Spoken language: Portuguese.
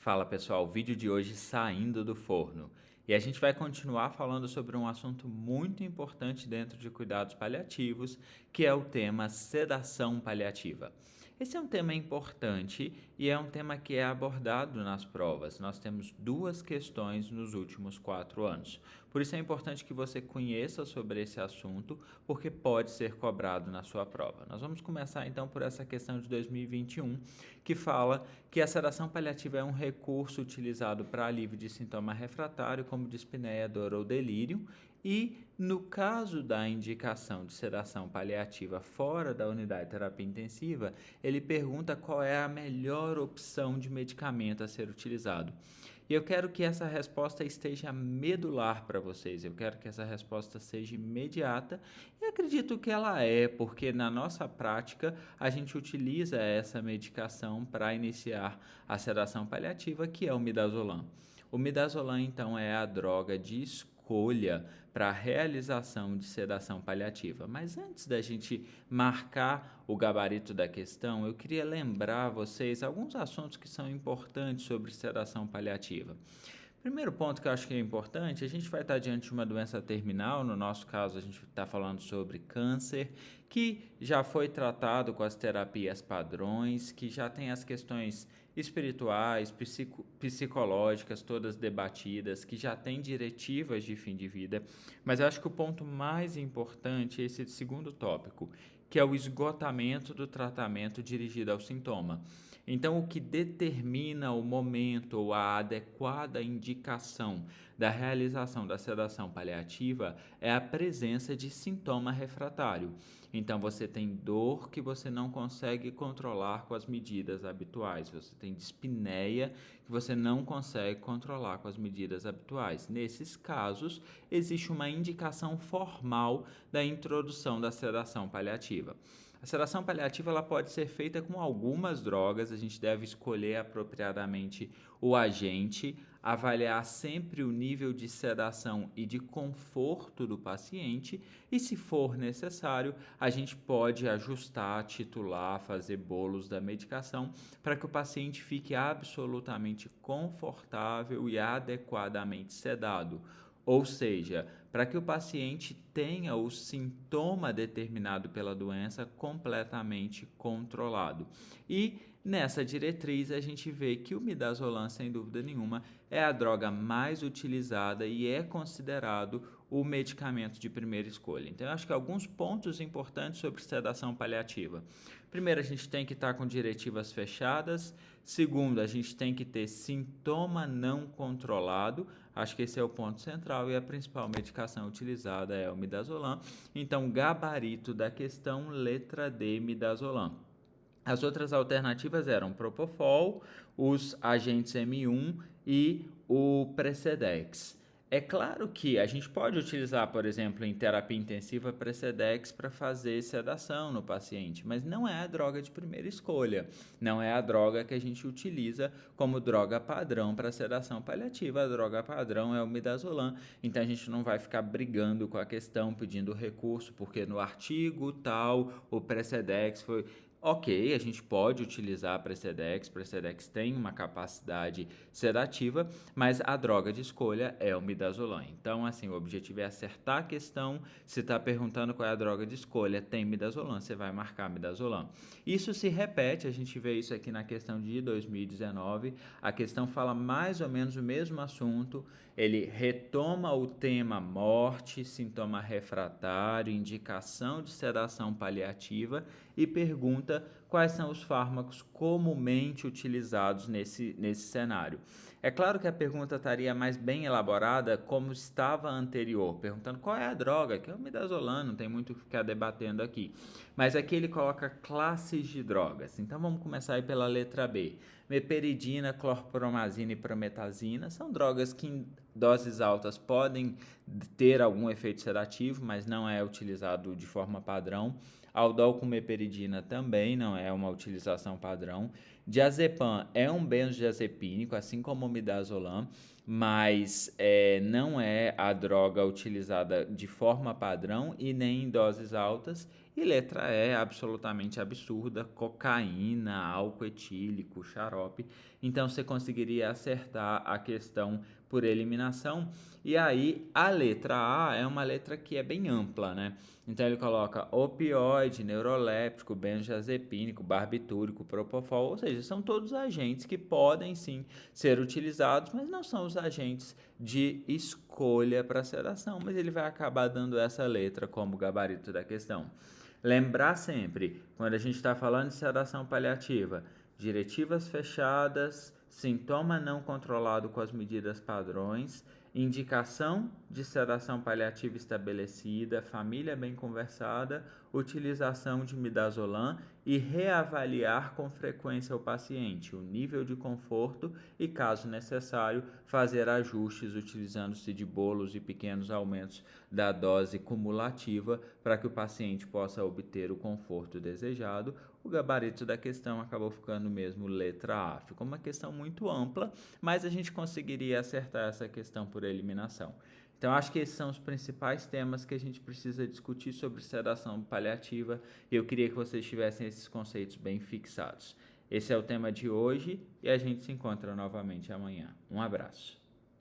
Fala pessoal, o vídeo de hoje saindo do forno. E a gente vai continuar falando sobre um assunto muito importante dentro de cuidados paliativos, que é o tema sedação paliativa. Esse é um tema importante e é um tema que é abordado nas provas. Nós temos duas questões nos últimos 4 anos. Por isso é importante que você conheça sobre esse assunto, porque pode ser cobrado na sua prova. Nós vamos começar então por essa questão de 2021, que fala que a sedação paliativa é um recurso utilizado para alívio de sintoma refratário, como dispneia, dor ou delírio, e no caso da indicação de sedação paliativa fora da unidade de terapia intensiva, ele pergunta qual é a melhor opção de medicamento a ser utilizado. E eu quero que essa resposta esteja medular para vocês, eu quero que essa resposta seja imediata e acredito que ela é, porque na nossa prática a gente utiliza essa medicação para iniciar a sedação paliativa, que é o midazolam. O midazolam, então, é a droga de escolha para a realização de sedação paliativa. Mas antes da gente marcar o gabarito da questão, eu queria lembrar a vocês alguns assuntos que são importantes sobre sedação paliativa. Primeiro ponto que eu acho que é importante, a gente vai estar diante de uma doença terminal, no nosso caso a gente está falando sobre câncer, que já foi tratado com as terapias padrões, que já tem as questões espirituais, psicológicas, todas debatidas, que já tem diretivas de fim de vida, mas eu acho que o ponto mais importante é esse segundo tópico, que é o esgotamento do tratamento dirigido ao sintoma. Então, o que determina o momento ou a adequada indicação da realização da sedação paliativa é a presença de sintoma refratário. Então, você tem dor que você não consegue controlar com as medidas habituais, você tem dispneia que você não consegue controlar com as medidas habituais. Nesses casos, existe uma indicação formal da introdução da sedação paliativa. A sedação paliativa ela pode ser feita com algumas drogas, a gente deve escolher apropriadamente o agente, avaliar sempre o nível de sedação e de conforto do paciente e, se for necessário, a gente pode ajustar, titular, fazer bolos da medicação para que o paciente fique absolutamente confortável e adequadamente sedado. Ou seja, para que o paciente tenha o sintoma determinado pela doença completamente controlado. E nessa diretriz a gente vê que o midazolam, sem dúvida nenhuma, é a droga mais utilizada e é considerado o medicamento de primeira escolha. Então, eu acho que alguns pontos importantes sobre sedação paliativa. Primeiro, a gente tem que estar com diretivas fechadas. Segundo, a gente tem que ter sintoma não controlado. Acho que esse é o ponto central e a principal medicação utilizada é o midazolam. Então, gabarito da questão, letra D, midazolam. As outras alternativas eram propofol, os agentes M1 e o Precedex. É claro que a gente pode utilizar, por exemplo, em terapia intensiva, Precedex para fazer sedação no paciente, mas não é a droga de primeira escolha, não é a droga que a gente utiliza como droga padrão para sedação paliativa. A droga padrão é o midazolam, então a gente não vai ficar brigando com a questão, pedindo recurso, porque no artigo tal, o Precedex foi... Ok, a gente pode utilizar a Precedex tem uma capacidade sedativa, mas a droga de escolha é o midazolam. Então, assim, o objetivo é acertar a questão. Se está perguntando qual é a droga de escolha, tem midazolam, você vai marcar midazolam. Isso se repete, a gente vê isso aqui na questão de 2019. A questão fala mais ou menos o mesmo assunto, ele retoma o tema morte, sintoma refratário, indicação de sedação paliativa e pergunta quais são os fármacos comumente utilizados nesse cenário. É claro que a pergunta estaria mais bem elaborada como estava a anterior, perguntando qual é a droga, que é o midazolam, não tem muito o que ficar debatendo aqui. Mas aqui ele coloca classes de drogas. Então vamos começar aí pela letra B. Meperidina, clorpromazina e prometazina são drogas que em doses altas podem ter algum efeito sedativo, mas não é utilizado de forma padrão. Aldol com meperidina também não é é uma utilização padrão. Diazepam é um benzodiazepínico, assim como o midazolam, mas não é a droga utilizada de forma padrão e nem em doses altas. E letra E, absolutamente absurda, cocaína, álcool etílico, xarope. Então você conseguiria acertar a questão por eliminação. E aí a letra A é uma letra que é bem ampla, né? Então ele coloca opioide, neuroléptico, benzodiazepínico, barbitúrico, propofol, ou seja, são todos agentes que podem sim ser utilizados, mas não são os agentes de escolha para sedação, mas ele vai acabar dando essa letra como gabarito da questão. Lembrar sempre, quando a gente está falando de sedação paliativa, diretivas fechadas, sintoma não controlado com as medidas padrões, indicação de sedação paliativa estabelecida, família bem conversada, utilização de midazolam e reavaliar com frequência o paciente, o nível de conforto e, caso necessário, fazer ajustes utilizando-se de bolos e pequenos aumentos da dose cumulativa para que o paciente possa obter o conforto desejado. O gabarito da questão acabou ficando mesmo letra A. Ficou uma questão muito ampla, mas a gente conseguiria acertar essa questão por eliminação. Então, acho que esses são os principais temas que a gente precisa discutir sobre sedação paliativa e eu queria que vocês tivessem esses conceitos bem fixados. Esse é o tema de hoje e a gente se encontra novamente amanhã. Um abraço.